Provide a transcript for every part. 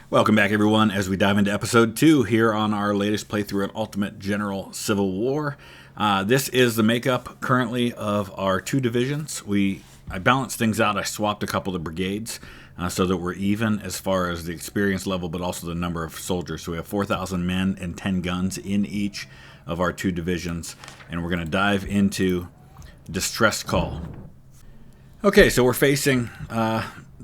Welcome back, everyone, as we dive into episode 2 here on our latest playthrough at Ultimate General Civil War. This is the makeup currently of our two divisions. I balanced things out. I swapped a couple of brigades so that we're even as far as the experience level, but also the number of soldiers. So we have 4,000 men and 10 guns in each of our two divisions, and we're going to dive into Distress Call. Okay, so we're facing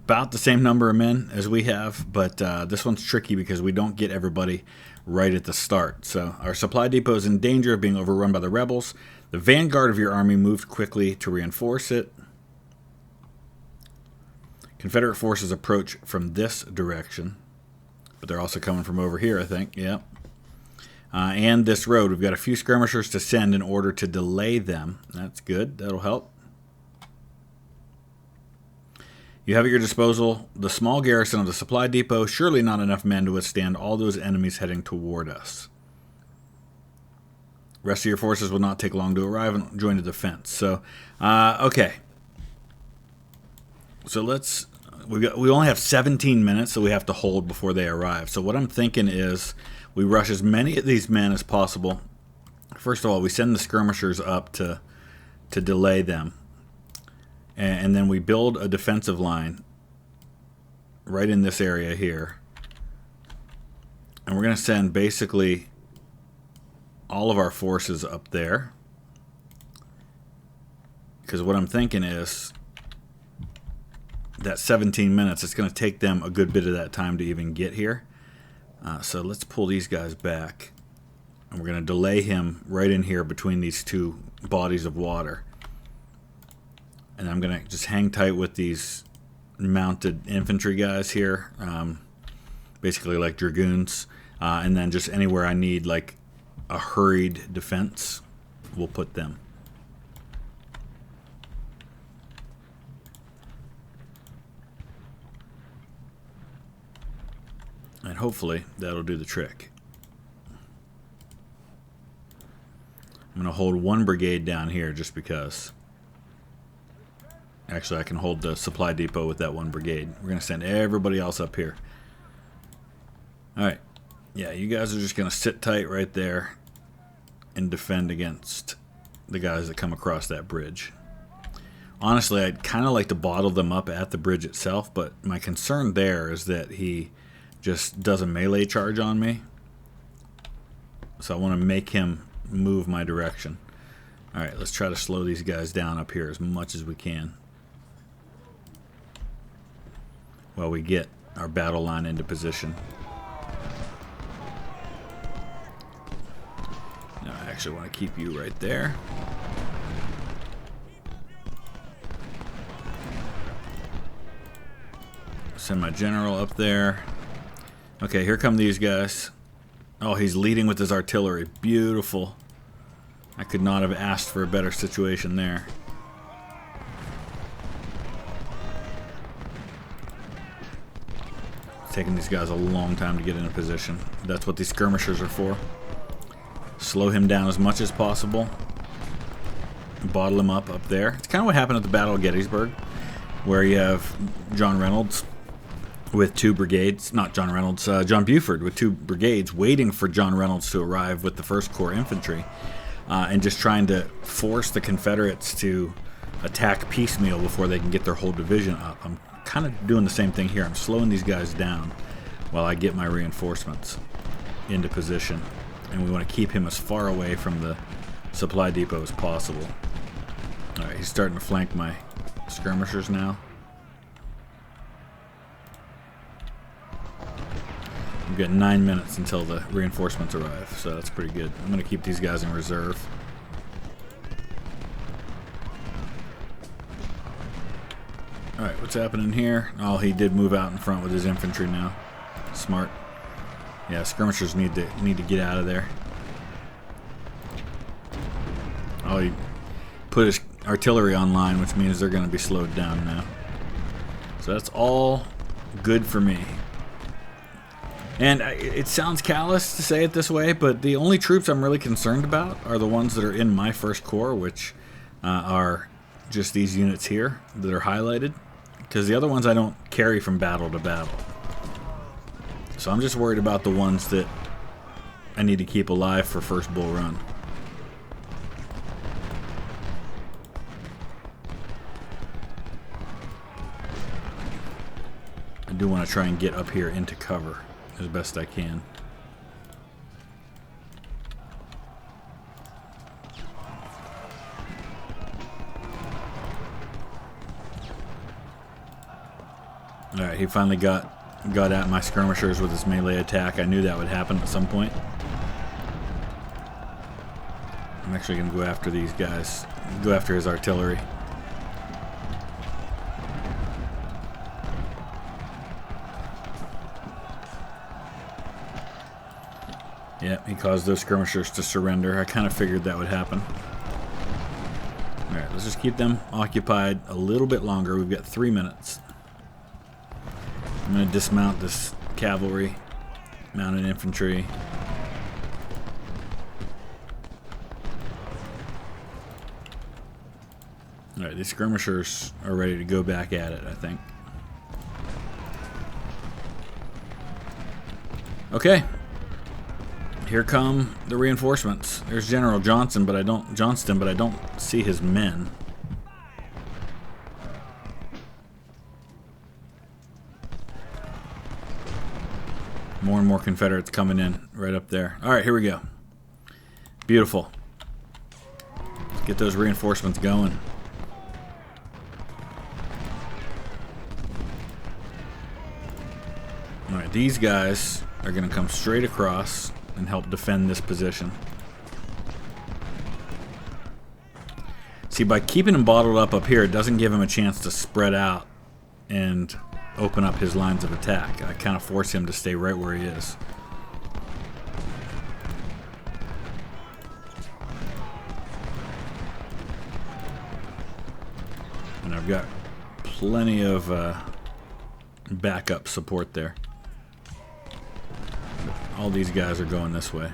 about the same number of men as we have, but this one's tricky because we don't get everybody right at the start. So our supply depot is in danger of being overrun by the rebels. The vanguard of your army moved quickly to reinforce it. Confederate forces approach from this direction, but they're also coming from over here, I think. Yep. And this road. We've got a few skirmishers to send in order to delay them. That's good. That'll help. You have at your disposal the small garrison of the supply depot, surely not enough men to withstand all those enemies heading toward us. Rest of your forces will not take long to arrive and join the defense. So, okay. So we only have 17 minutes, so we have to hold before they arrive. So what I'm thinking is we rush as many of these men as possible. First of all, we send the skirmishers up to delay them. And then we build a defensive line right in this area here. And we're going to send basically all of our forces up there. Because what I'm thinking is that 17 minutes, it's going to take them a good bit of that time to even get here. So let's pull these guys back. And we're going to delay him right in here between these two bodies of water. And I'm going to just hang tight with these mounted infantry guys here, basically like dragoons. And then just anywhere I need like a hurried defense, we'll put them. And hopefully that'll do the trick. I'm going to hold one brigade down here just because. Actually, I can hold the supply depot with that one brigade. We're going to send everybody else up here. Alright. Yeah, you guys are just going to sit tight right there and defend against the guys that come across that bridge. Honestly, I'd kind of like to bottle them up at the bridge itself, but my concern there is that he just does a melee charge on me. So I want to make him move my direction. Alright, let's try to slow these guys down up here as much as we can, while we get our battle line into position. Now I actually want to keep you right there. Send my general up there. Okay, here come these guys. Oh, he's leading with his artillery. Beautiful. I could not have asked for a better situation there. It's taking these guys a long time to get into position. That's what these skirmishers are for. Slow him down as much as possible. Bottle him up there. It's kind of what happened at the Battle of Gettysburg, where you have John Reynolds with two brigades. Not John Reynolds, John Buford with two brigades waiting for John Reynolds to arrive with the 1st Corps Infantry. And just trying to force the Confederates to attack piecemeal before they can get their whole division up. I'm kind of doing the same thing here. I'm slowing these guys down while I get my reinforcements into position. And we want to keep him as far away from the supply depot as possible. Alright, he's starting to flank my skirmishers now. We've got 9 minutes until the reinforcements arrive, so that's pretty good. I'm going to keep these guys in reserve. Alright, what's happening here? Oh, he did move out in front with his infantry now. Smart. Yeah, skirmishers need to get out of there. Oh, he put his artillery online, which means they're going to be slowed down now. So that's all good for me. And it sounds callous to say it this way, but the only troops I'm really concerned about are the ones that are in my 1st Corps, which are just these units here that are highlighted. Because the other ones I don't carry from battle to battle. So I'm just worried about the ones that I need to keep alive for first bull run. I do want to try and get up here into cover as best I can. Alright, he finally got at my skirmishers with his melee attack. I knew that would happen at some point. I'm actually going to go after these guys. Go after his artillery. Yeah, he caused those skirmishers to surrender. I kind of figured that would happen. Alright, let's just keep them occupied a little bit longer. We've got 3 minutes. I'm going to dismount this cavalry, mounted infantry. Alright, these skirmishers are ready to go back at it, I think. Okay. Here come the reinforcements. There's General Johnston, but I don't see his men. More and more Confederates coming in right up there. Alright, here we go. Beautiful. Let's get those reinforcements going. Alright, these guys are going to come straight across and help defend this position. See, by keeping him bottled up here, it doesn't give him a chance to spread out and open up his lines of attack. I kind of force him to stay right where he is. And I've got plenty of backup support there. All these guys are going this way.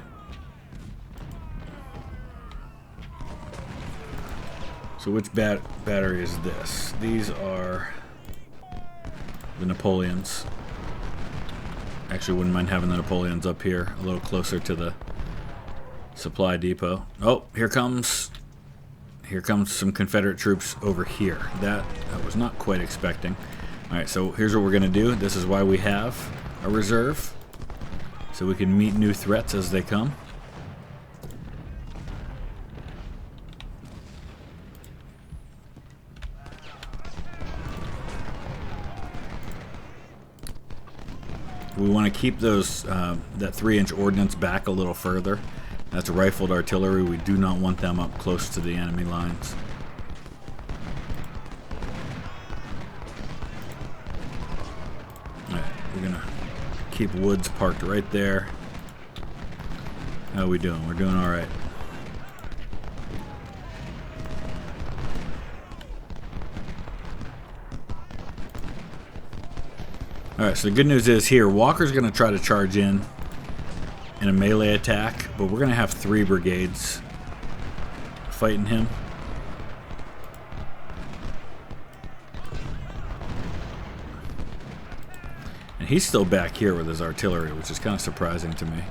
So which battery is this? These are the Napoleons. Actually, wouldn't mind having the Napoleons up here, a little closer to the supply depot. Oh, here comes some Confederate troops over here. That I was not quite expecting. Alright, so here's what we're going to do. This is why we have a reserve, so we can meet new threats as they come. We want to keep those that 3-inch ordnance back a little further. That's rifled artillery. We do not want them up close to the enemy lines. Alright, we're gonna keep Woods parked right there. How are we doing? We're doing all right. Alright, so the good news is here, Walker's going to try to charge in a melee attack, but we're going to have 3 brigades fighting him. And he's still back here with his artillery, which is kind of surprising to me.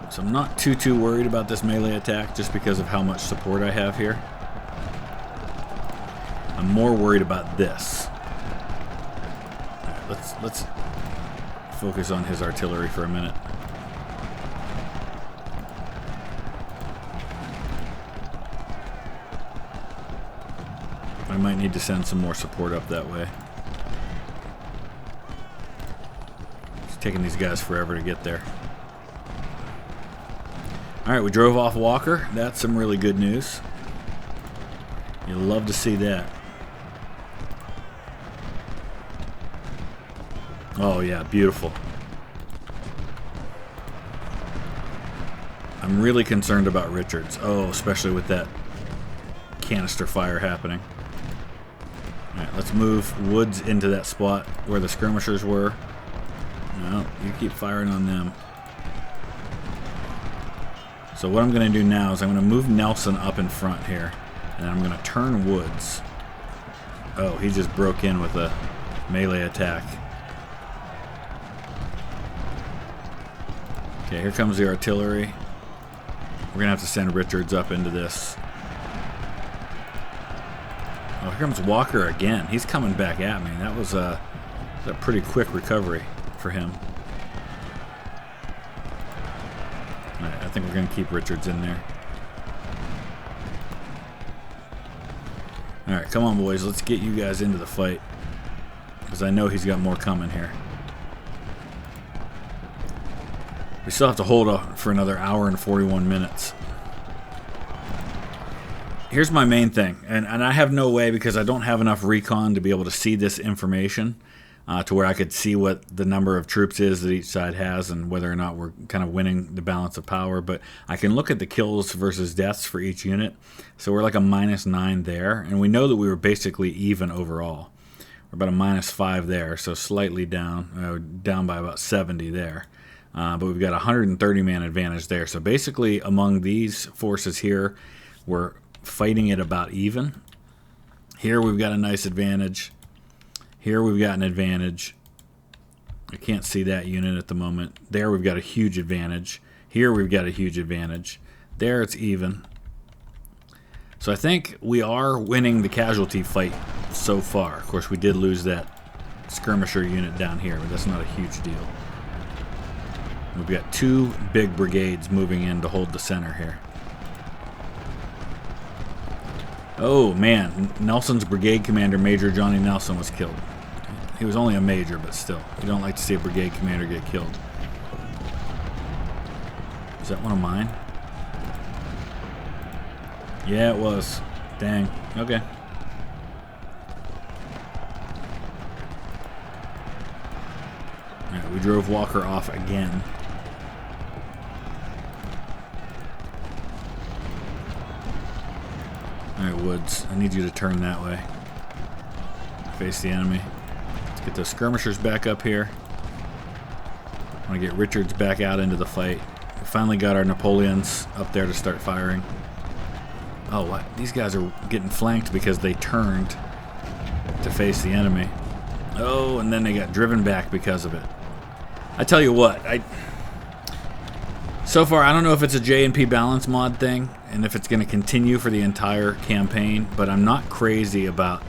So I'm not too worried about this melee attack just because of how much support I have here. I'm more worried about this. Right, let's focus on his artillery for a minute. I might need to send some more support up that way. It's taking these guys forever to get there. Alright, we drove off Walker. That's some really good news. You'll love to see that. Oh yeah, beautiful. I'm really concerned about Richards. Oh, especially with that canister fire happening. Alright, let's move Woods into that spot where the skirmishers were. No, you keep firing on them. So what I'm going to do now is I'm going to move Nelson up in front here. And I'm going to turn Woods. Oh, he just broke in with a melee attack. Okay, here comes the artillery. We're going to have to send Richards up into this. Oh, here comes Walker again. He's coming back at me. That was a pretty quick recovery for him. All right, I think we're going to keep Richards in there. All right, come on, boys. Let's get you guys into the fight, because I know he's got more coming here. We still have to hold up for another hour and 41 minutes. Here's my main thing, and I have no way, because I don't have enough recon to be able to see this information to where I could see what the number of troops is that each side has and whether or not we're kind of winning the balance of power. But I can look at the kills versus deaths for each unit. So we're like a -9 there, and we know that we were basically even overall. We're about a -5 there, so slightly down, down by about 70 there. But we've got a 130-man advantage there. So basically, among these forces here, we're fighting it about even. Here we've got a nice advantage. Here we've got an advantage. I can't see that unit at the moment. There we've got a huge advantage. Here we've got a huge advantage. There it's even. So I think we are winning the casualty fight so far. Of course, we did lose that skirmisher unit down here, but that's not a huge deal. We've got 2 big brigades moving in to hold the center here. Oh man, Nelson's brigade commander, Major Johnny Nelson, was killed. He was only a major, but still. You don't like to see a brigade commander get killed. Is that one of mine? Yeah, it was. Dang. Okay. Alright, we drove Walker off again. Alright, Woods, I need you to turn that way. Face the enemy. Let's get those skirmishers back up here. I want to get Richards back out into the fight. We finally got our Napoleons up there to start firing. Oh, what? These guys are getting flanked because they turned to face the enemy. Oh, and then they got driven back because of it. I tell you what, so far I don't know if it's a J&P balance mod thing and if it's going to continue for the entire campaign, but I'm not crazy about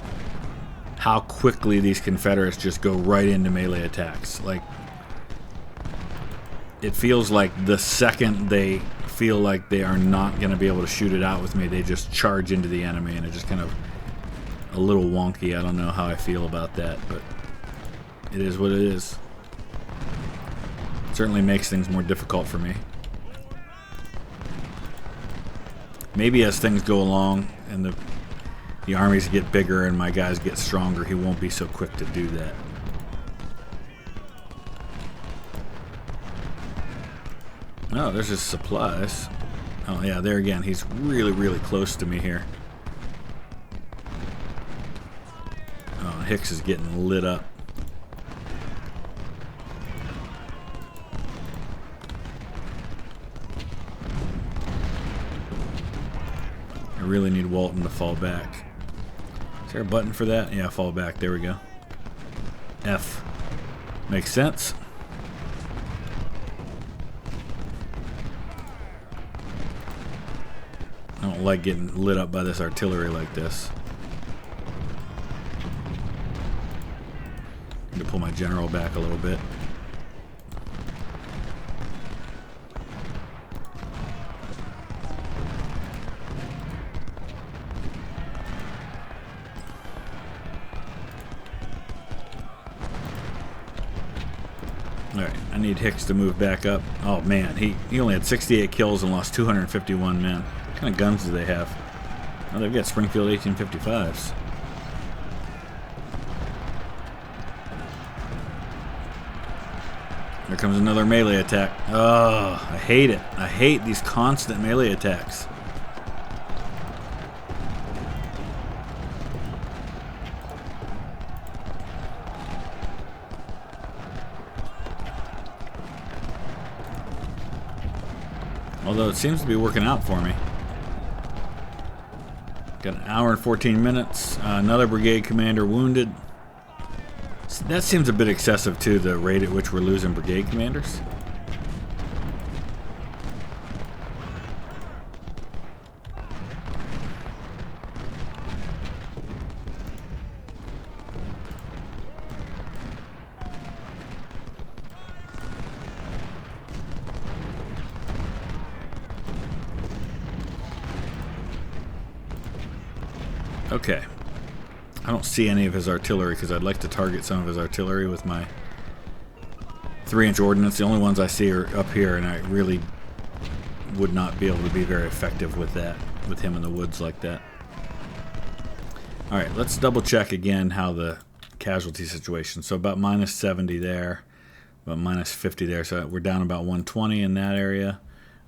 how quickly these Confederates just go right into melee attacks. Like, it feels like the second they feel like they are not going to be able to shoot it out with me, they just charge into the enemy, and it's just kind of a little wonky. I don't know how I feel about that, but it is what it is. It certainly makes things more difficult for me. Maybe as things go along and the armies get bigger and my guys get stronger, he won't be so quick to do that. Oh, there's his supplies. Oh yeah, there again. He's really, really close to me here. Oh, Hicks is getting lit up. I really need Walton to fall back. Is there a button for that? Yeah, fall back. There we go. F. Makes sense. I don't like getting lit up by this artillery like this. Need to pull my general back a little bit. Alright, I need Hicks to move back up. Oh man, he only had 68 kills and lost 251 men. What kind of guns do they have? Oh, they've got Springfield 1855s. Here comes another melee attack. Oh, I hate it. I hate these constant melee attacks. Although it seems to be working out for me. Got an hour and 14 minutes. Another brigade commander wounded. That seems a bit excessive too, the rate at which we're losing brigade commanders. Okay. I don't see any of his artillery because I'd like to target some of his artillery with my 3-inch ordnance. The only ones I see are up here, and I really would not be able to be very effective with that, with him in the woods like that. Alright, let's double check again how the casualty situation. So about minus 70 there, about minus 50 there. So we're down about 120 in that area.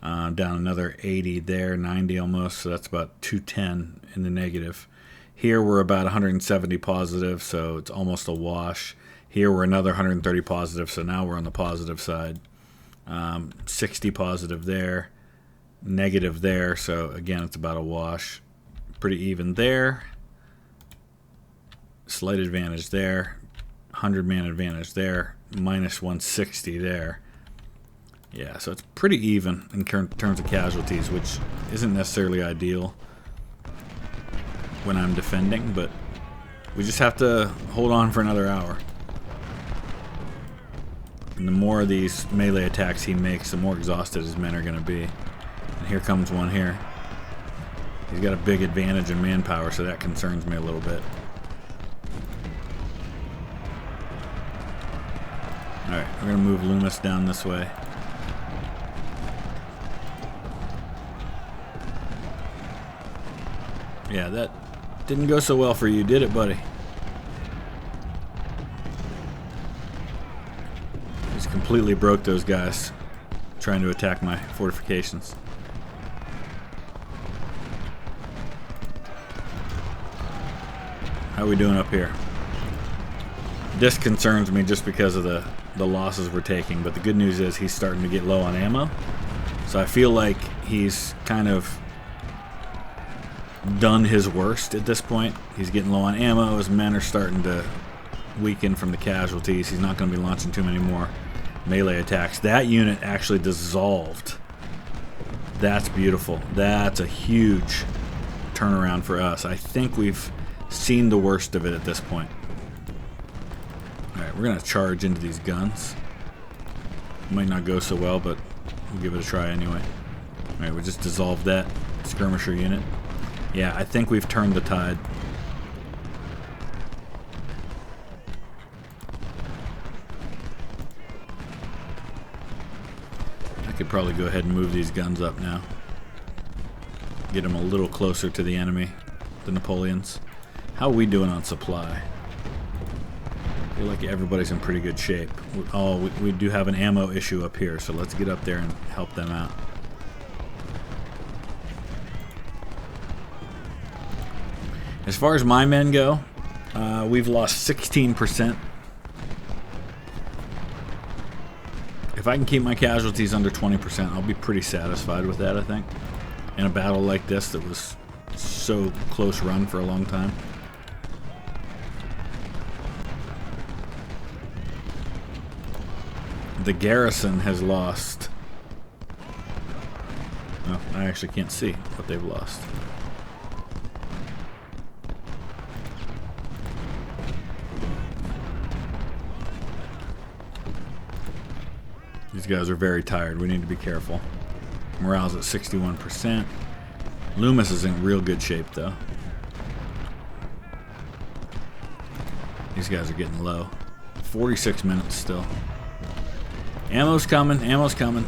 Down another 80 there, 90 almost. So that's about 210 in the negative. Here we're about 170 positive, so it's almost a wash. Here we're another 130 positive, so now we're on the positive side. 60 positive there, negative there, so again it's about a wash. Pretty even there. Slight advantage there. 100-man advantage there. Minus 160 there. Yeah, so it's pretty even in terms of casualties, which isn't necessarily ideal when I'm defending, but we just have to hold on for another hour. And the more of these melee attacks he makes, the more exhausted his men are going to be. And here comes one here. He's got a big advantage in manpower, so that concerns me a little bit. Alright, we're going to move Loomis down this way. Yeah, that didn't go so well for you, did it, buddy? Just completely broke those guys trying to attack my fortifications. How are we doing up here? This concerns me just because of the losses we're taking, but the good news is he's starting to get low on ammo. So I feel like he's kind of done his worst at this point. He's getting low on ammo. His men are starting to weaken from the casualties. He's not going to be launching too many more melee attacks. That unit actually dissolved. That's beautiful. That's a huge turnaround for us. I think we've seen the worst of it at this point. Alright, we're going to charge into these guns. Might not go so well, but we'll give it a try anyway. Alright, we just dissolved that skirmisher unit. Yeah, I think we've turned the tide. I could probably go ahead and move these guns up now. Get them a little closer to the enemy, the Napoleons. How are we doing on supply? I feel like everybody's in pretty good shape. We do have an ammo issue up here, so let's get up there and help them out. As far as my men go, we've lost 16%. If I can keep my casualties under 20%, I'll be pretty satisfied with that, I think. In a battle like this that was so close run for a long time. The garrison has lost. Oh, I actually can't see what they've lost. These guys are very tired. We need to be careful. Morale's at 61%. Loomis is in real good shape, though. These guys are getting low. 46 minutes still. Ammo's coming. Ammo's coming.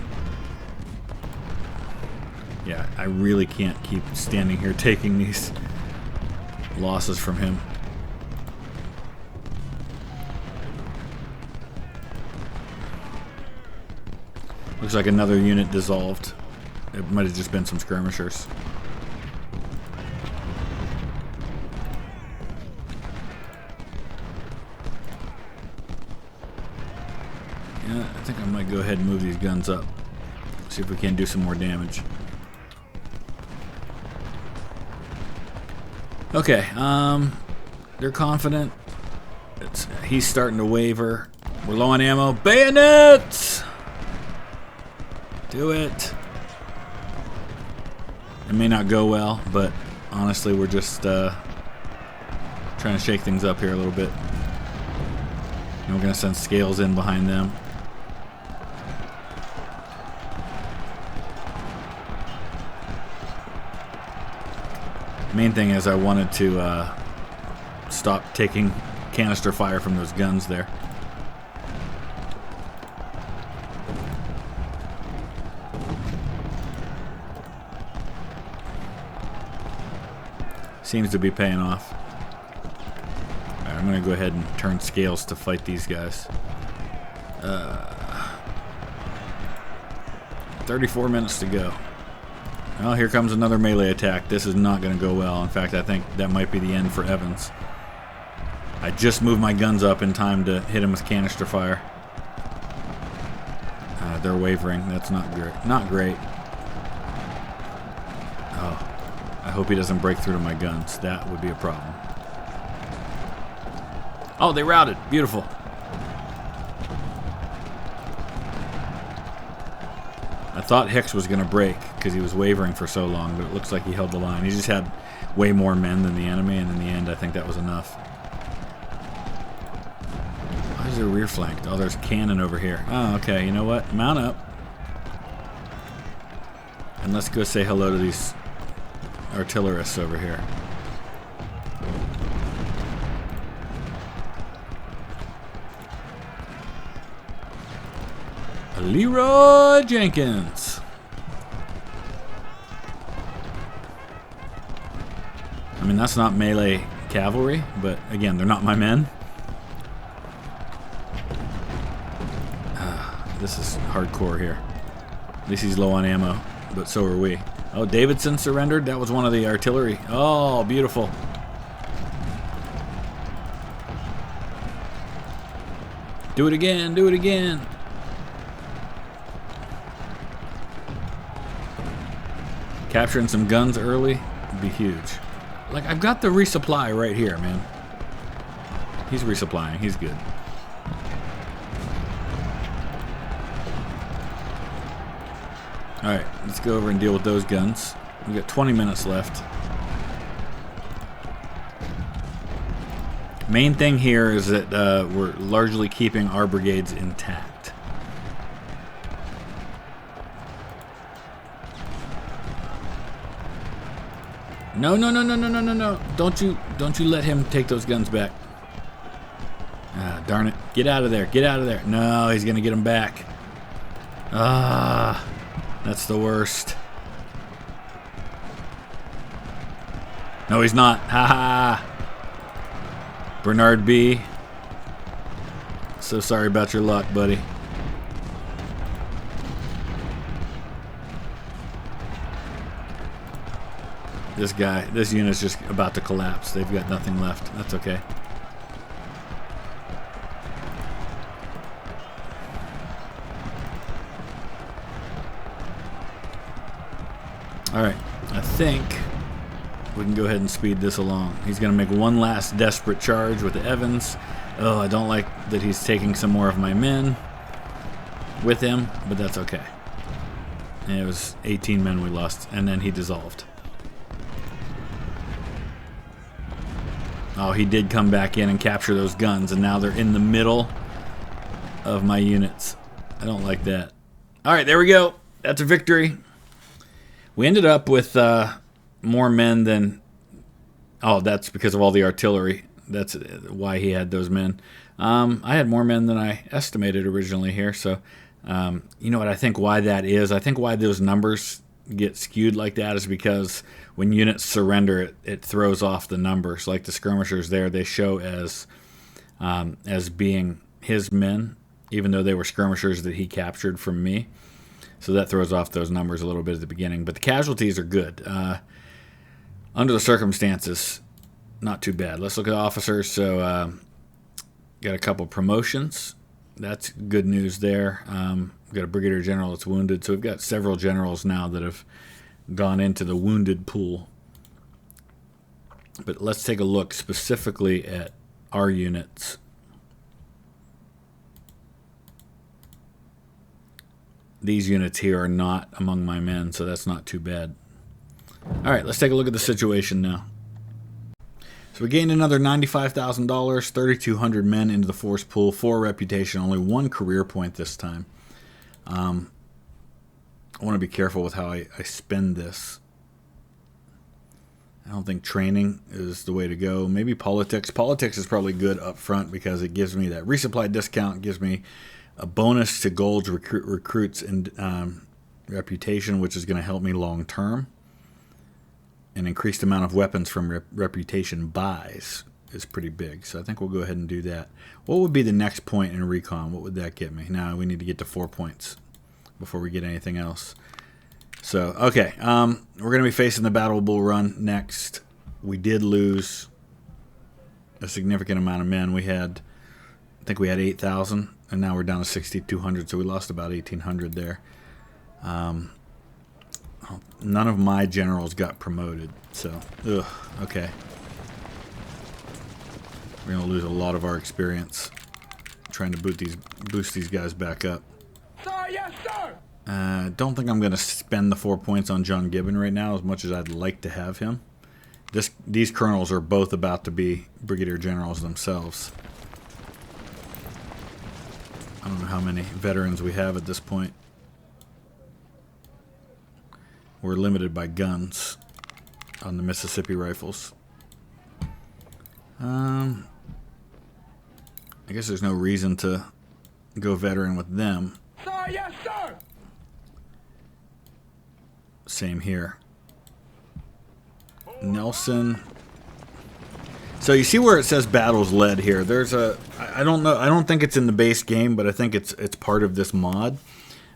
Yeah, I really can't keep standing here taking these losses from him. Looks like another unit dissolved. It might have just been some skirmishers. Yeah, I think I might go ahead and move these guns up. See if we can do some more damage. Okay, they're confident. He's starting to waver. We're low on ammo. Bayonets! Do it. It may not go well, but honestly, we're just trying to shake things up here a little bit. And we're going to send Scales in behind them. Main thing is I wanted to stop taking canister fire from those guns there. Seems to be paying off. Alright, I'm going to go ahead and turn Scales to fight these guys. 34 minutes to go. Well, here comes another melee attack. This is not going to go well. In fact, I think that might be the end for Evans. I just moved my guns up in time to hit him with canister fire. They're wavering. That's not great. Not great. Oh. I hope he doesn't break through to my guns. That would be a problem. Oh, they routed. Beautiful. I thought Hicks was going to break because he was wavering for so long, but it looks like he held the line. He just had way more men than the enemy, and in the end, I think that was enough. Why is there rear flanked? Oh, there's cannon over here. Oh, okay. You know what? Mount up. And let's go say hello to these artillerists over here. Leroy Jenkins. I mean, that's not melee cavalry, but again, they're not my men. This is hardcore here. At least he's low on ammo, but so are we. Oh, Davidson surrendered. That was one of the artillery. Oh, beautiful. Do it again. Do it again. Capturing some guns early would be huge. Like, I've got the resupply right here, man. He's resupplying. He's good. Alright, let's go over and deal with those guns. We've got 20 minutes left. Main thing here is that we're largely keeping our brigades intact. No, no, no, no, no, no, no, no. Don't you let him take those guns back. Ah, darn it. Get out of there. Get out of there. No, he's going to get them back. Ah, that's the worst. No, he's not. Ha ha. Bernard B. So sorry about your luck, buddy. This unit's just about to collapse. They've got nothing left. That's okay. Alright, I think we can go ahead and speed this along. He's going to make one last desperate charge with the Evans. Oh, I don't like that he's taking some more of my men with him, but that's okay. And it was 18 men we lost, and then he dissolved. Oh, he did come back in and capture those guns, and now they're in the middle of my units. I don't like that. All right, there we go. That's a victory. We ended up with more men than... Oh, that's because of all the artillery. That's why he had those men. I had more men than I estimated originally here, so you know what I think why that is? I think why those numbers get skewed like that is because when units surrender, it throws off the numbers. Like the skirmishers there, they show as being his men, even though they were skirmishers that he captured from me. So that throws off those numbers a little bit at the beginning. But the casualties are good. Under the circumstances, not too bad. Let's look at officers. So got a couple promotions. That's good news there. We've got a brigadier general that's wounded. So we've got several generals now that have gone into the wounded pool. But let's take a look specifically at our units. These units here are not among my men, so that's not too bad. Alright, let's take a look at the situation now. So we gained another $95,000, 3,200 men into the force pool, 4 reputation, only 1 career point this time. I want to be careful with how I spend this. I don't think training is the way to go. Maybe politics. Politics is probably good up front because it gives me that resupply discount, gives me a bonus to gold recruits and reputation, which is going to help me long term. An increased amount of weapons from reputation buys is pretty big, so I think we'll go ahead and do that. What would be the next point in recon? What would that get me? Now we need to get to 4 points before we get anything else. So, okay, we're going to be facing the Battle of Bull Run next. We did lose a significant amount of men. I think we had 8,000, and now we're down to 6,200, so we lost about 1,800 there. None of my generals got promoted, so, okay. We're going to lose a lot of our experience trying to boost these guys back up. Sir, yes, sir! Don't think I'm going to spend the 4 points on John Gibbon right now as much as I'd like to have him. These colonels are both about to be brigadier generals themselves. I don't know how many veterans we have at this point. We're limited by guns on the Mississippi rifles. I guess there's no reason to go veteran with them. Sir, yes, sir! Same here. Nelson. So you see where it says battles led here. There's I don't know. I don't think it's in the base game, but I think it's part of this mod.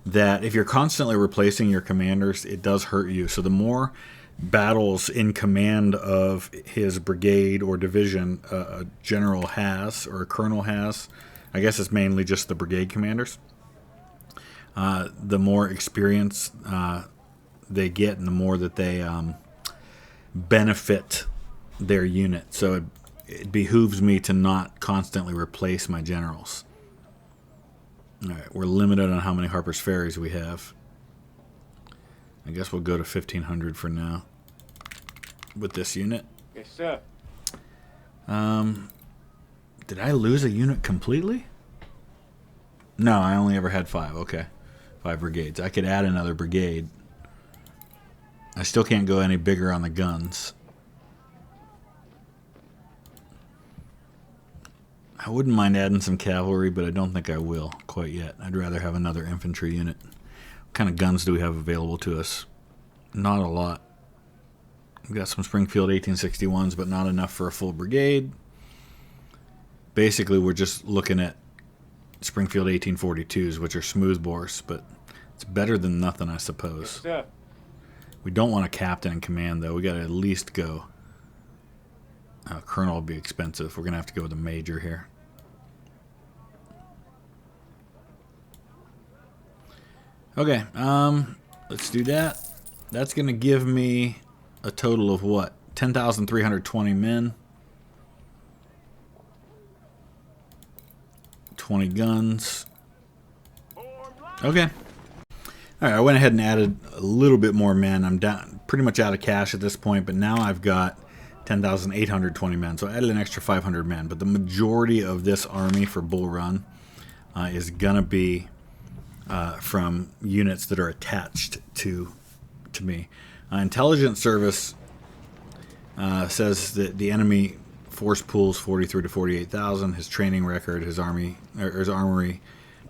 That if you're constantly replacing your commanders, it does hurt you. So the more battles in command of his brigade or division a general has, or a colonel has, I guess it's mainly just the brigade commanders, the more experience they get and the more that they benefit their unit. So it behooves me to not constantly replace my generals. Alright, we're limited on how many Harper's Ferries we have. I guess we'll go to 1,500 for now with this unit. Yes, sir. Did I lose a unit completely? No, I only ever had 5. Okay. 5 brigades. I could add another brigade. I still can't go any bigger on the guns. I wouldn't mind adding some cavalry, but I don't think I will quite yet. I'd rather have another infantry unit. What kind of guns do we have available to us? Not a lot. We've got some Springfield 1861s, but not enough for a full brigade. Basically, we're just looking at Springfield 1842s, which are smoothbores, but it's better than nothing, I suppose. Yes, sir. We don't want a captain in command, though. We got to at least go. Colonel will be expensive. We're going to have to go with a major here. Okay, let's do that. That's going to give me a total of what? 10,320 men. 20 guns. Okay. Alright, I went ahead and added a little bit more men. I'm down, pretty much out of cash at this point, but now I've got 10,820 men. So I added an extra 500 men. But the majority of this army for Bull Run is going to be from units that are attached to me. Intelligence Service says that the enemy force pool's 43 to 48,000. His training record, his army, or his armory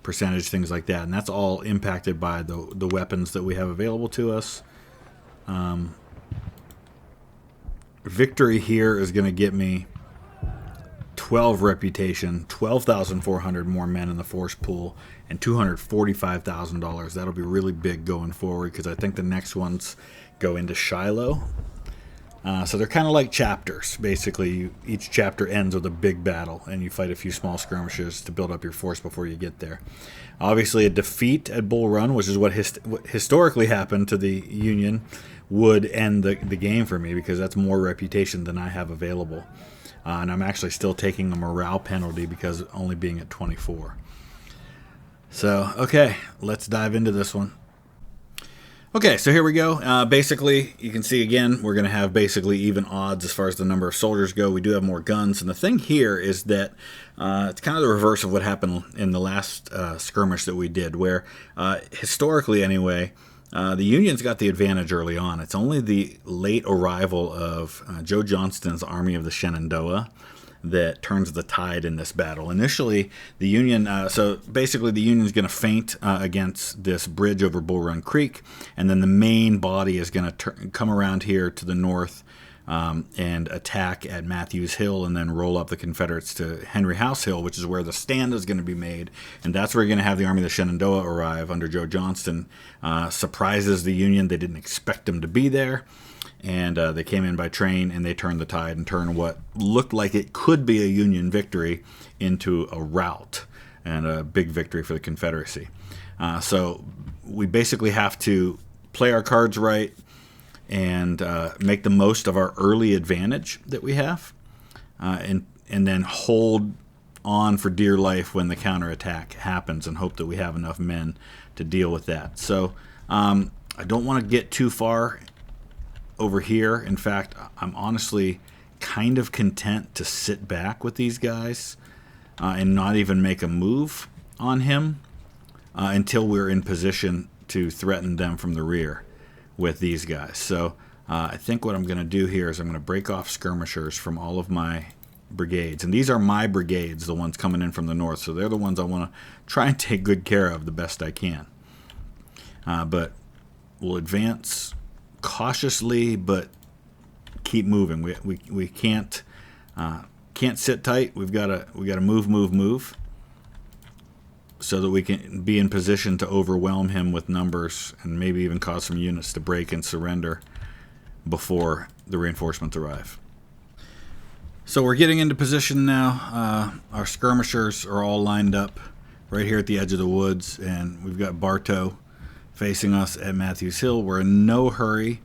percentage, things like that, and that's all impacted by the weapons that we have available to us. Victory here is going to get me 12 reputation, 12,400 more men in the force pool, and $245,000. That'll be really big going forward because I think the next ones go into Shiloh. So they're kind of like chapters. Basically, each chapter ends with a big battle, and you fight a few small skirmishes to build up your force before you get there. Obviously, a defeat at Bull Run, which is what historically happened to the Union, would end the game for me, because that's more reputation than I have available. And I'm actually still taking a morale penalty because only being at 24. So, okay, let's dive into this one. Okay, so here we go. Basically, you can see again, we're going to have basically even odds as far as the number of soldiers go. We do have more guns. And the thing here is that it's kind of the reverse of what happened in the last skirmish that we did, where historically anyway, the Union's got the advantage early on. It's only the late arrival of Joe Johnston's Army of the Shenandoah that turns the tide in this battle. Initially, the Union, so basically the Union's going to feint against this bridge over Bull Run Creek, and then the main body is going to come around here to the north and attack at Matthews Hill, and then roll up the Confederates to Henry House Hill, which is where the stand is going to be made, and that's where you're going to have the Army of the Shenandoah arrive under Joe Johnston. Surprises the Union. They didn't expect them to be there. And they came in by train, and they turned the tide and turned what looked like it could be a Union victory into a rout and a big victory for the Confederacy. So we basically have to play our cards right and make the most of our early advantage that we have, and then hold on for dear life when the counterattack happens, and hope that we have enough men to deal with that. So I don't want to get too far over here. In fact, I'm honestly kind of content to sit back with these guys and not even make a move on him until we're in position to threaten them from the rear with these guys. So I think what I'm going to do here is I'm going to break off skirmishers from all of my brigades. And these are my brigades, the ones coming in from the north. So they're the ones I want to try and take good care of the best I can. But we'll advance cautiously, but keep moving. We can't sit tight. We got to move, so that we can be in position to overwhelm him with numbers and maybe even cause some units to break and surrender before the reinforcements arrive. So we're getting into position now. Our skirmishers are all lined up right here at the edge of the woods, and we've got Bartow facing us at Matthews Hill. We're in no hurry.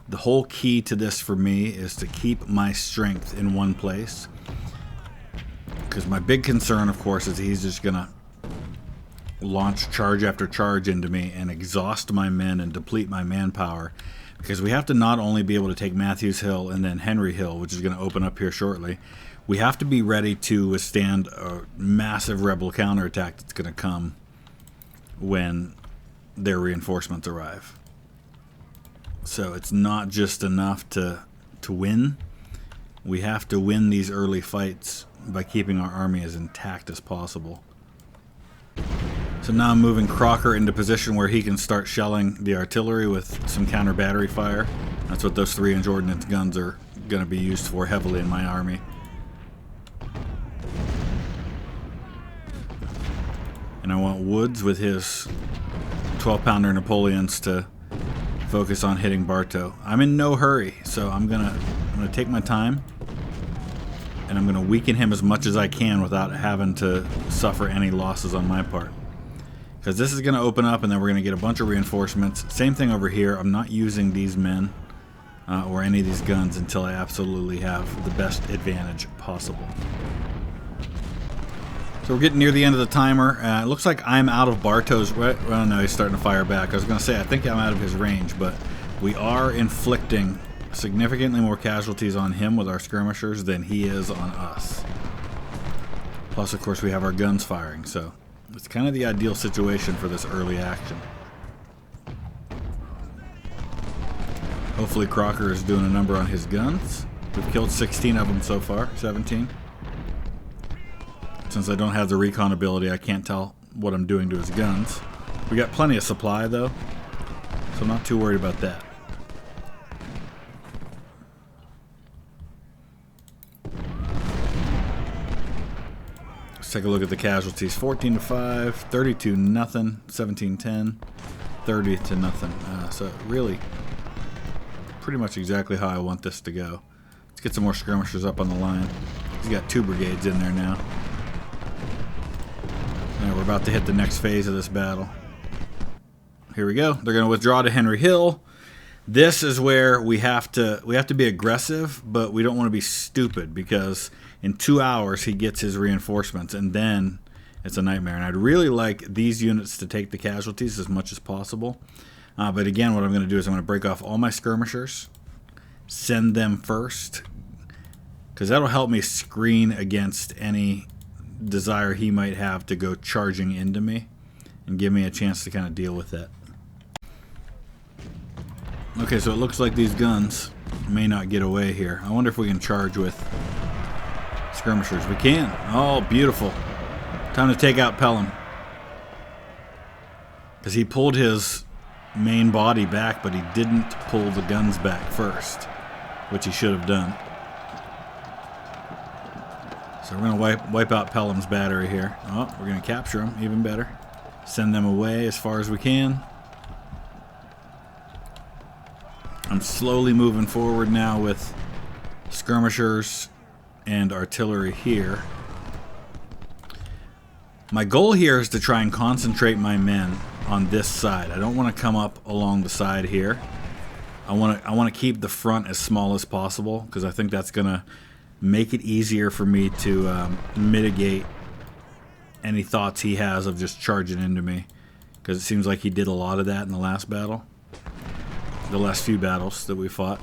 The whole key to this for me is to keep my strength in one place, because my big concern, of course, is he's just going to launch charge after charge into me and exhaust my men and deplete my manpower, because we have to not only be able to take Matthews Hill and then Henry Hill, which is going to open up here shortly, we have to be ready to withstand a massive rebel counterattack that's going to come when their reinforcements arrive. So it's not just enough to win. We have to win these early fights by keeping our army as intact as possible. So now I'm moving Crocker into position where he can start shelling the artillery with some counter battery fire. That's what those 3-inch ordnance guns are going to be used for heavily in my army. And I want Woods with his 12-pounder Napoleons to focus on hitting Bartow. I'm in no hurry, so I'm gonna take my time, and I'm gonna weaken him as much as I can without having to suffer any losses on my part. Because this is gonna open up, and then we're gonna get a bunch of reinforcements. Same thing over here. I'm not using these men or any of these guns until I absolutely have the best advantage possible. So we're getting near the end of the timer. It looks like I'm out of Bartow's... Well, no, he's starting to fire back. I was going to say, I think I'm out of his range, but we are inflicting significantly more casualties on him with our skirmishers than he is on us. Plus, of course, we have our guns firing, so it's kind of the ideal situation for this early action. Hopefully Crocker is doing a number on his guns. We've killed 16 of them so far, 17. Since I don't have the recon ability, I can't tell what I'm doing to his guns. We got plenty of supply, though, so I'm not too worried about that. Let's take a look at the casualties. 14-5, 32-0, 17-10, 30-0. So really, pretty much exactly how I want this to go. Let's get some more skirmishers up on the line. He's got 2 brigades in there now. And we're about to hit the next phase of this battle. Here we go. They're going to withdraw to Henry Hill. This is where we have to be aggressive, but we don't want to be stupid, because in 2 hours he gets his reinforcements, and then it's a nightmare. And I'd really like these units to take the casualties as much as possible. But again, what I'm going to do is I'm going to break off all my skirmishers, send them first, because that'll help me screen against any desire he might have to go charging into me, and give me a chance to kind of deal with that. Okay, so it looks like these guns may not get away here. I wonder if we can charge with skirmishers. We can. Oh, beautiful. Time to take out Pelham, because he pulled his main body back, but he didn't pull the guns back first, which he should have done. So we're going to wipe out Pelham's battery here. Oh, we're going to capture them, even better. Send them away as far as we can. I'm slowly moving forward now with skirmishers and artillery here. My goal here is to try and concentrate my men on this side. I don't want to come up along the side here. I want to keep the front as small as possible, because I think that's going to make it easier for me to mitigate any thoughts he has of just charging into me, because it seems like he did a lot of that in the last battle. The last few battles that we fought.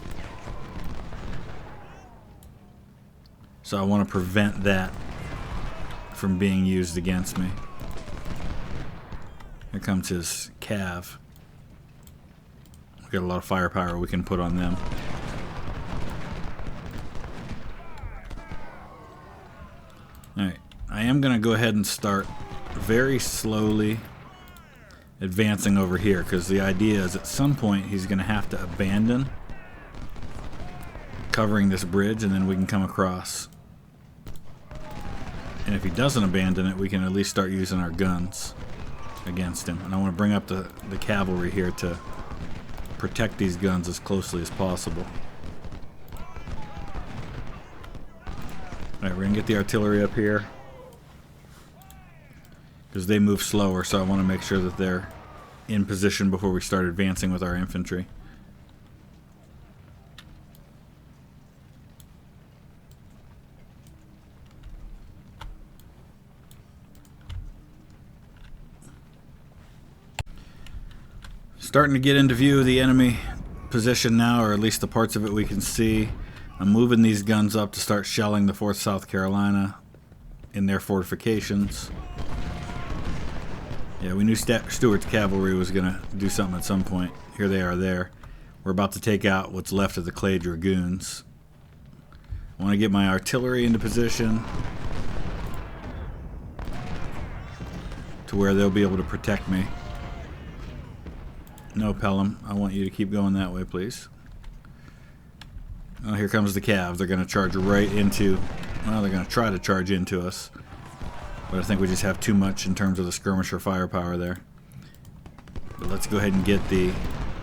So I want to prevent that from being used against me. Here comes his cav. We got a lot of firepower we can put on them. Alright, I am going to go ahead and start very slowly advancing over here, because the idea is at some point he's going to have to abandon covering this bridge, and then we can come across. And if he doesn't abandon it, we can at least start using our guns against him. And I want to bring up the cavalry here to protect these guns as closely as possible. Alright, we're going to get the artillery up here, because they move slower, so I want to make sure that they're in position before we start advancing with our infantry. Starting to get into view of the enemy position now, or at least the parts of it we can see. I'm moving these guns up to start shelling the 4th South Carolina in their fortifications. Yeah, we knew Stewart's cavalry was going to do something at some point. Here they are there. We're about to take out what's left of the Clay Dragoons. I want to get my artillery into position to where they'll be able to protect me. No, Pelham, I want you to keep going that way, please. Oh, here comes the cav. They're going to charge right into... Well, they're going to try to charge into us. But I think we just have too much in terms of the skirmisher firepower there. But let's go ahead and get the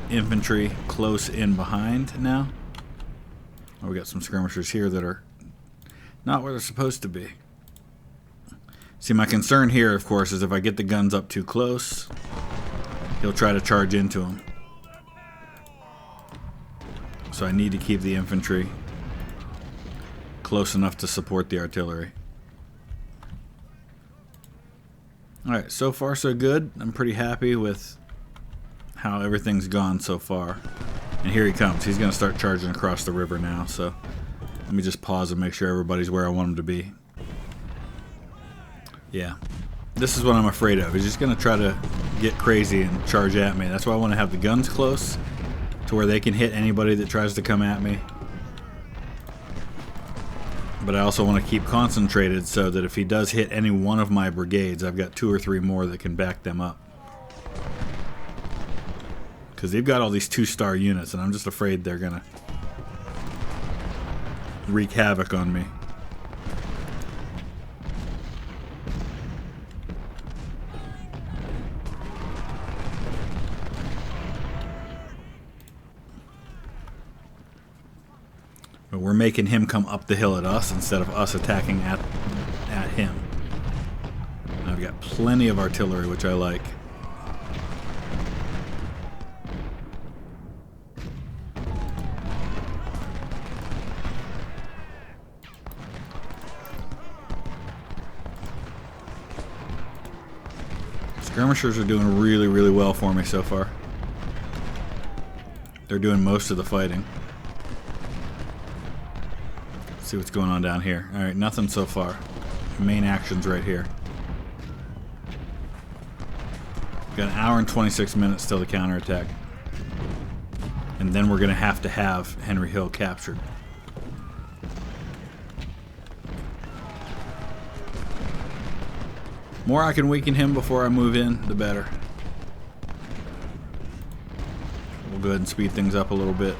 infantry close in behind now. Oh, we got some skirmishers here that are not where they're supposed to be. See, my concern here, of course, is if I get the guns up too close, he'll try to charge into them. So I need to keep the infantry close enough to support the artillery. Alright, so far so good. I'm pretty happy with how everything's gone so far. And here he comes. He's going to start charging across the river now, so let me just pause and make sure everybody's where I want them to be. Yeah. This is what I'm afraid of. He's just going to try to get crazy and charge at me. That's why I want to have the guns close to where they can hit anybody that tries to come at me. But I also want to keep concentrated so that if he does hit any one of my brigades, I've got 2 or 3 more that can back them up. Because they've got all these 2-star units, and I'm just afraid they're going to wreak havoc on me. But we're making him come up the hill at us instead of us attacking at him. I've got plenty of artillery, which I like. Skirmishers are doing really, really well for me so far. They're doing most of the fighting. Let's see what's going on down here. Alright, nothing so far. Main action's right here. Got an hour and 26 minutes till the counterattack. And then we're going to have Henry Hill captured. More I can weaken him before I move in, the better. We'll go ahead and speed things up a little bit.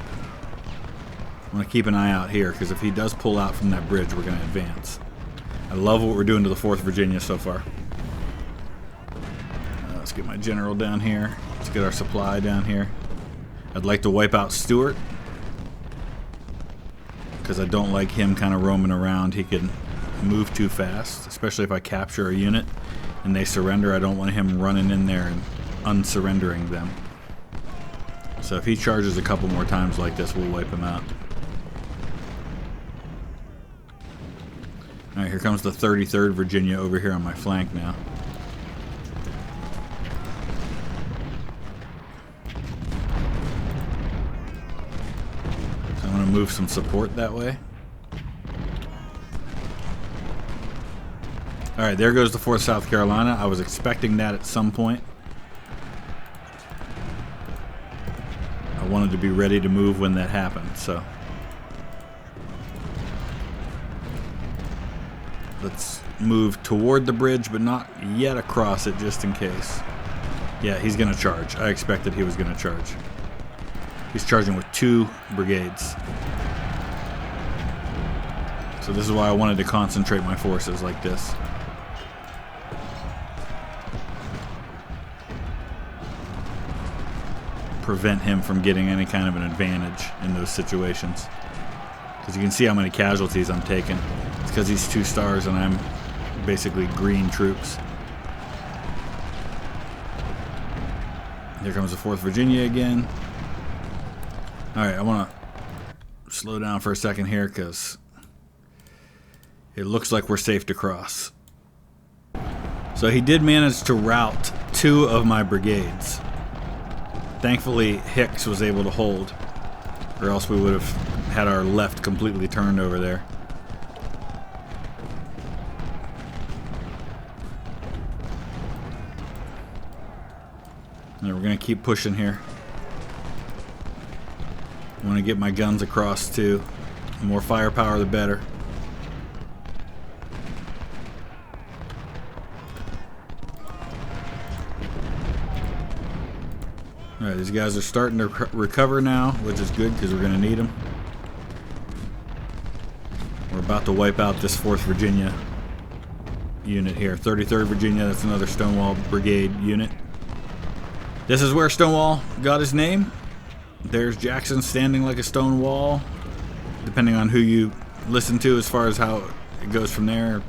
I'm going to keep an eye out here, because if he does pull out from that bridge, we're going to advance. I love what we're doing to the 4th Virginia so far. Let's get my general down here. Let's get our supply down here. I'd like to wipe out Stewart, because I don't like him kind of roaming around. He can move too fast, especially if I capture a unit and they surrender. I don't want him running in there and unsurrendering them. So if he charges a couple more times like this, we'll wipe him out. Alright, here comes the 33rd Virginia over here on my flank now. So I'm going to move some support that way. Alright, there goes the 4th South Carolina. I was expecting that at some point. I wanted to be ready to move when that happened, so. Let's move toward the bridge, but not yet across it, just in case. Yeah, he's going to charge. I expected he was going to charge. He's charging with 2 brigades. So this is why I wanted to concentrate my forces like this. Prevent him from getting any kind of an advantage in those situations. Because you can see how many casualties I'm taking. It's because he's 2 stars and I'm basically green troops. Here comes the 4th Virginia again. Alright, I want to slow down for a second here because it looks like we're safe to cross. So he did manage to rout 2 of my brigades. Thankfully, Hicks was able to hold, or else we would have had our left completely turned over there. And we're going to keep pushing here. I want to get my guns across too. The more firepower, the better. Alright, these guys are starting to recover now, which is good because we're going to need them. We're about to wipe out this 4th Virginia unit here. 33rd Virginia, that's another Stonewall Brigade unit. This is where Stonewall got his name. There's Jackson standing like a stone wall, depending on who you listen to as far as how it goes from there.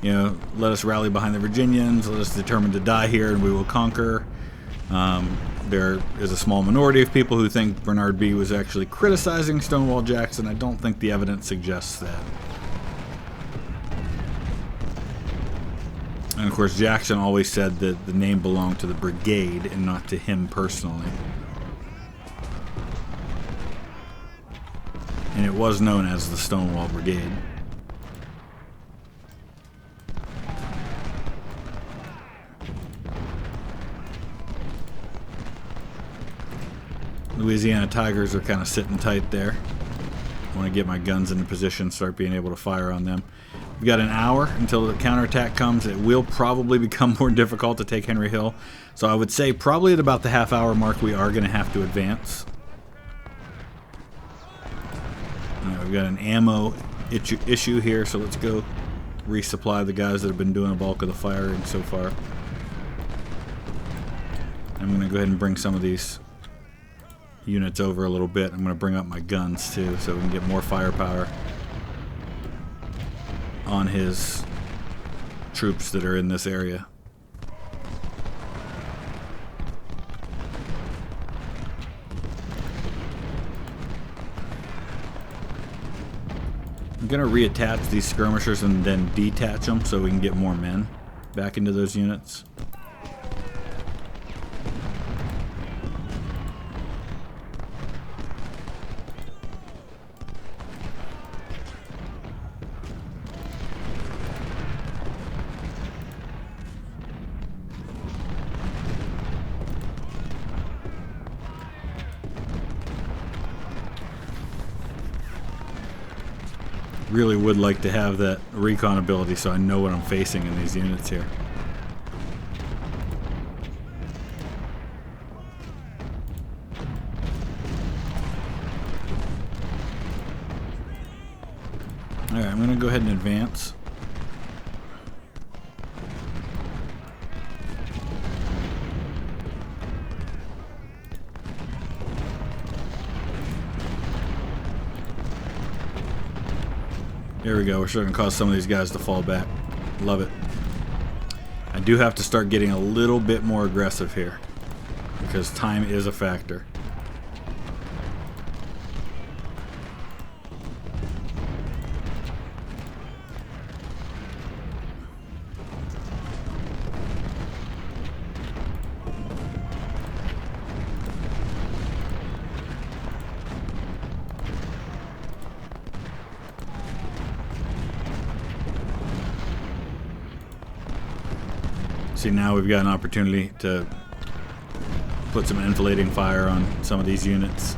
You know, let us rally behind the Virginians, let us determine to die here and we will conquer. There is a small minority of people who think Bernard B. was actually criticizing Stonewall Jackson. I don't think the evidence suggests that. And of course, Jackson always said that the name belonged to the brigade and not to him personally. And it was known as the Stonewall Brigade. Louisiana Tigers are kind of sitting tight there. I want to get my guns into position, start being able to fire on them. We've got an hour until the counterattack comes. It will probably become more difficult to take Henry Hill. So I would say probably at about the half-hour mark we are going to have to advance. We've got an ammo issue here, so let's go resupply the guys that have been doing a bulk of the firing so far. I'm going to go ahead and bring some of these units over a little bit. I'm going to bring up my guns too so we can get more firepower on his troops that are in this area. I'm going to reattach these skirmishers and then detach them so we can get more men back into those units. Really would like to have that recon ability so I know what I'm facing in these units here. Alright, I'm going to go ahead and advance. There we go. We're starting to cause some of these guys to fall back. Love it. I do have to start getting a little bit more aggressive here because time is a factor. See, now we've got an opportunity to put some enfilading fire on some of these units.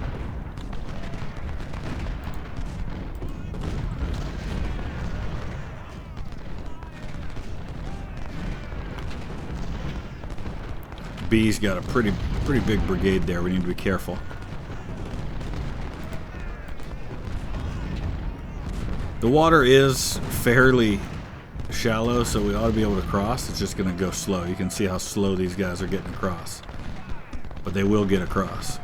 B's got a pretty big brigade there. We need to be careful. The water is fairly shallow, so we ought to be able to cross. It's just going to go slow. You can see how slow these guys are getting across, but they will get across.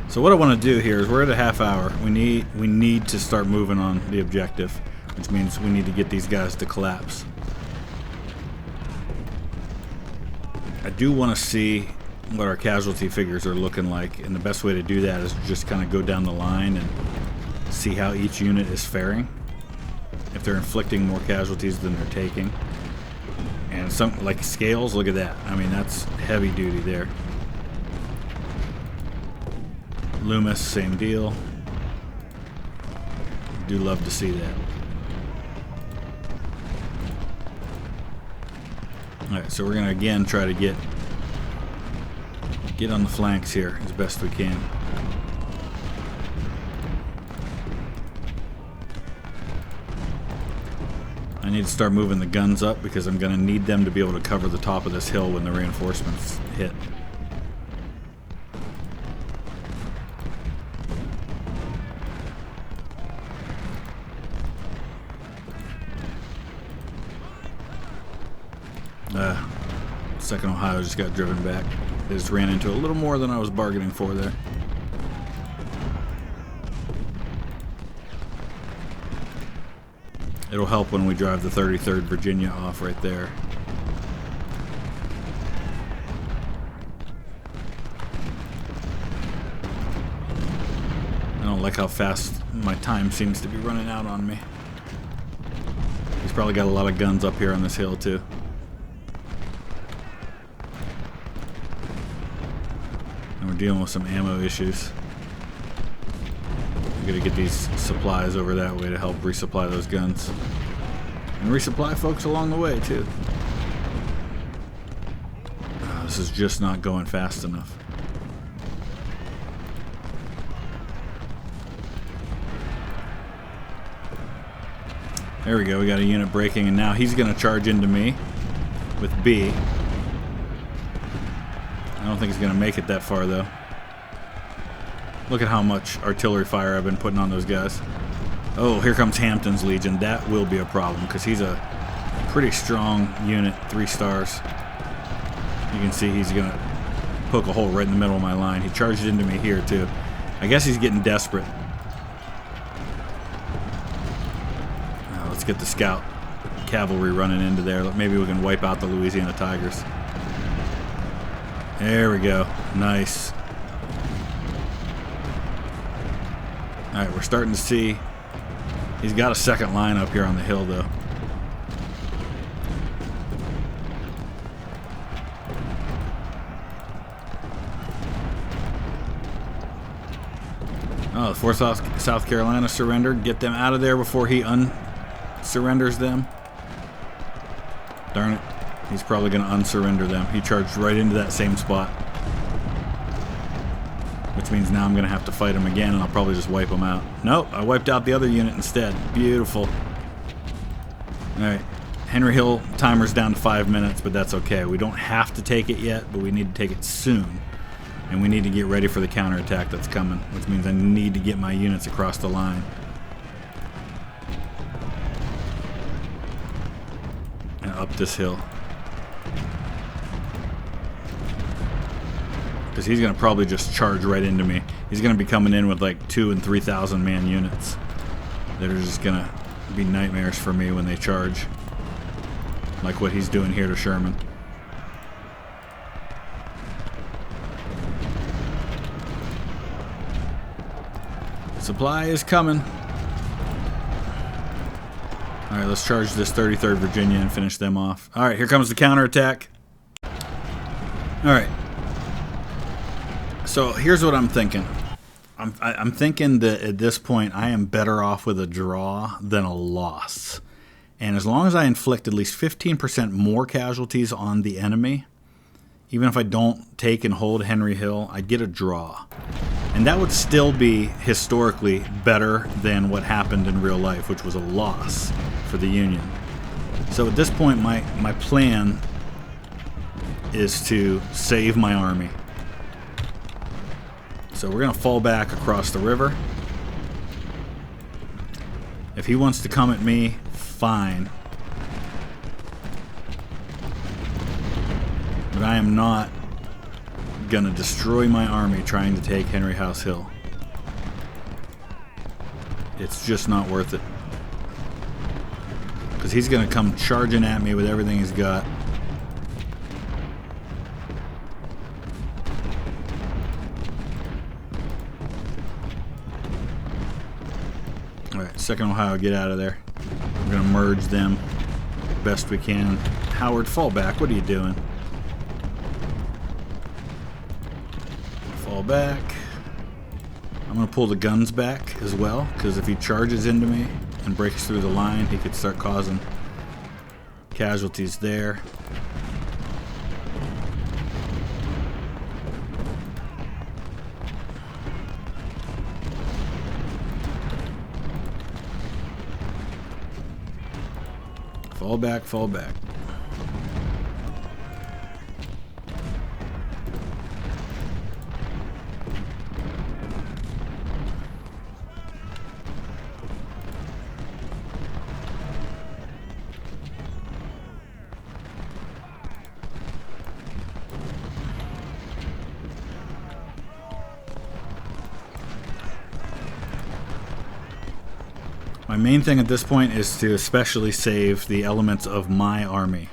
So what I want to do here is we're at a half hour. We need to start moving on the objective, which means we need to get these guys to collapse. I do want to see what our casualty figures are looking like, and the best way to do that is just kind of go down the line and see how each unit is faring. If they're inflicting more casualties than they're taking. And some, like scales, look at that. I mean, that's heavy duty there. Loomis, same deal. Do love to see that. Alright, so we're going to again try to get on the flanks here as best we can. I need to start moving the guns up because I'm going to need them to be able to cover the top of this hill when the reinforcements hit. Second Ohio just got driven back. They just ran into a little more than I was bargaining for there. It'll help when we drive the 33rd Virginia off right there. I don't like how fast my time seems to be running out on me. He's probably got a lot of guns up here on this hill too. Dealing with some ammo issues. I'm gonna get these supplies over that way to help resupply those guns. And resupply folks along the way too. Oh, this is just not going fast enough. There we go, we got a unit breaking, and now he's gonna charge into me with B. I don't think he's going to make it that far, though. Look at how much artillery fire I've been putting on those guys. Oh, here comes Hampton's Legion. That will be a problem, because he's a pretty strong unit, 3 stars. You can see he's going to poke a hole right in the middle of my line. He charged into me here, too. I guess he's getting desperate. Let's get the scout cavalry running into there. Maybe we can wipe out the Louisiana Tigers. There we go. Nice. Alright, we're starting to see. He's got a second line up here on the hill, though. Oh, the 4th South Carolina surrendered. Get them out of there before he surrenders them. Darn it. He's probably going to unsurrender them. He charged right into that same spot. Which means now I'm going to have to fight him again, and I'll probably just wipe him out. Nope, I wiped out the other unit instead. Beautiful. Alright. Henry Hill timer's down to 5 minutes, but that's okay. We don't have to take it yet, but we need to take it soon. And we need to get ready for the counterattack that's coming, which means I need to get my units across the line. And up this hill. Because he's going to probably just charge right into me. He's going to be coming in with like 2,000 and 3,000 man units that are just going to be nightmares for me when they charge. Like what he's doing here to Sherman. Supply is coming. Alright, let's charge this 33rd Virginia and finish them off. Alright, here comes the counterattack. Alright. So here's what I'm thinking. I'm thinking that at this point I am better off with a draw than a loss. And as long as I inflict at least 15% more casualties on the enemy, even if I don't take and hold Henry Hill, I get a draw. And that would still be historically better than what happened in real life, which was a loss for the Union. So at this point my plan is to save my army. So we're going to fall back across the river. If he wants to come at me, fine. But I am not going to destroy my army trying to take Henry House Hill. It's just not worth it. Because he's going to come charging at me with everything he's got. Alright, 2nd Ohio, get out of there. We're going to merge them best we can. Howard, fall back. What are you doing? Fall back. I'm going to pull the guns back as well, because if he charges into me and breaks through the line, he could start causing casualties there. Fall back, fall back. My main thing at this point is to especially save the elements of my army.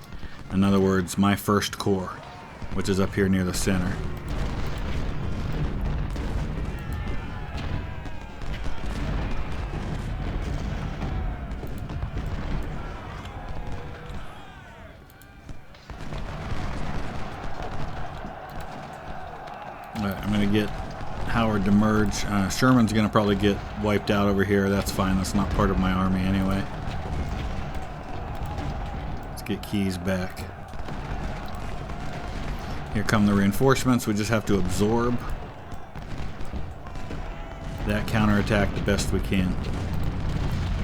In other words, my 1st Corps, which is up here near the center. Alright, I'm going to get Howard to merge. Sherman's going to probably get wiped out over here. That's fine. That's not part of my army anyway. Let's get Keyes back. Here come the reinforcements. We just have to absorb that counterattack the best we can.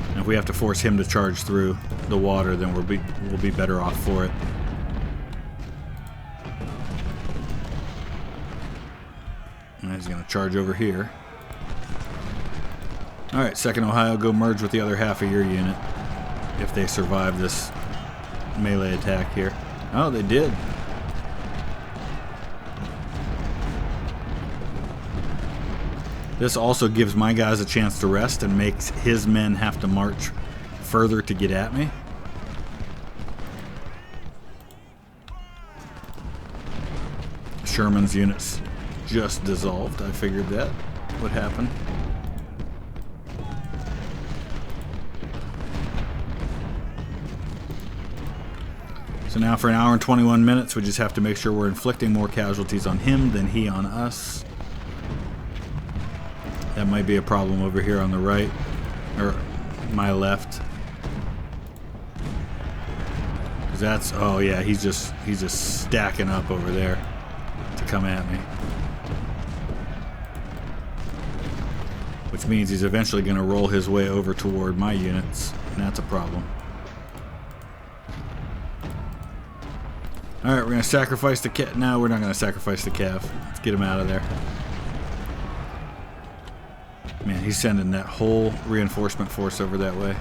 And if we have to force him to charge through the water, then we'll be better off for it. He's going to charge over here. Alright, 2nd Ohio, go merge with the other half of your unit. If they survive this melee attack here. Oh, they did. This also gives my guys a chance to rest and makes his men have to march further to get at me. Sherman's units just dissolved. I figured that would happen. So now for an hour and 21 minutes, we just have to make sure we're inflicting more casualties on him than he on us. That might be a problem over here on the right, or my left. Cause that's, oh yeah, he's just stacking up over there to come at me. Which means he's eventually going to roll his way over toward my units, and that's a problem. Alright, we're going to sacrifice the cat. No, we're not going to sacrifice the calf. Let's get him out of there. Man, he's sending that whole reinforcement force over that way.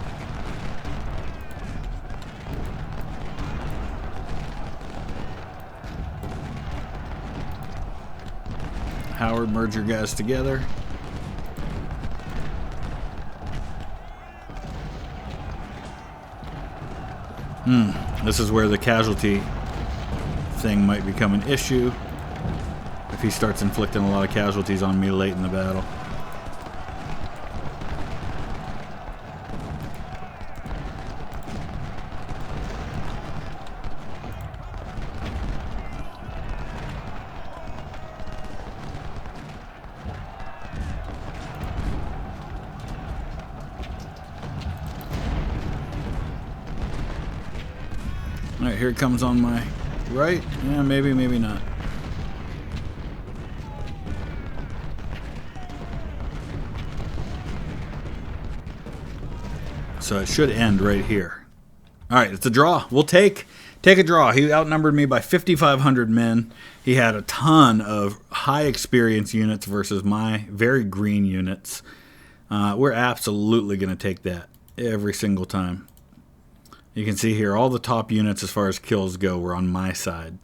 Howard, merge your guys together. This is where the casualty thing might become an issue if he starts inflicting a lot of casualties on me late in the battle. Alright, here it comes on my right. Yeah, maybe, maybe not. So it should end right here. Alright, it's a draw. We'll take a draw. He outnumbered me by 5,500 men. He had a ton of high experience units versus my very green units. We're absolutely going to take that every single time. You can see here all the top units as far as kills go were on my side.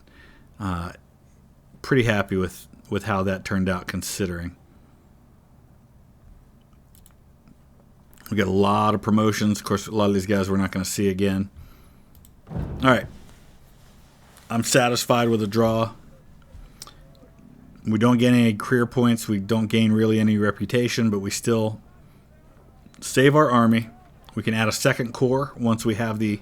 Pretty happy with how that turned out considering. We got a lot of promotions. Of course, a lot of these guys we're not going to see again. Alright. I'm satisfied with a draw. We don't get any career points. We don't gain really any reputation, but we still save our army. We can add a second corps once we have the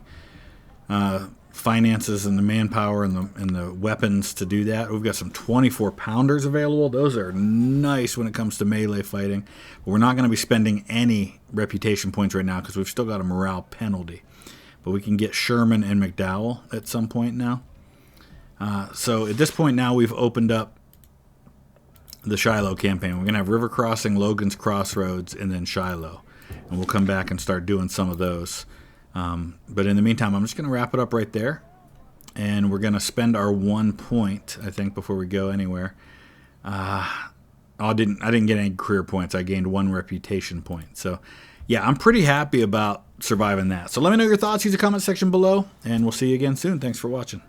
finances and the manpower and the weapons to do that. We've got some 24 pounders available. Those are nice when it comes to melee fighting. But we're not going to be spending any reputation points right now because we've still got a morale penalty. But we can get Sherman and McDowell at some point now. So at this point now we've opened up the Shiloh campaign. We're going to have River Crossing, Logan's Crossroads, and then Shiloh. And we'll come back and start doing some of those. But in the meantime, I'm just going to wrap it up right there. And we're going to spend our 1 point, I think, before we go anywhere. I didn't get any career points. I gained 1 reputation point. So, yeah, I'm pretty happy about surviving that. So let me know your thoughts. Use the comment section below. And we'll see you again soon. Thanks for watching.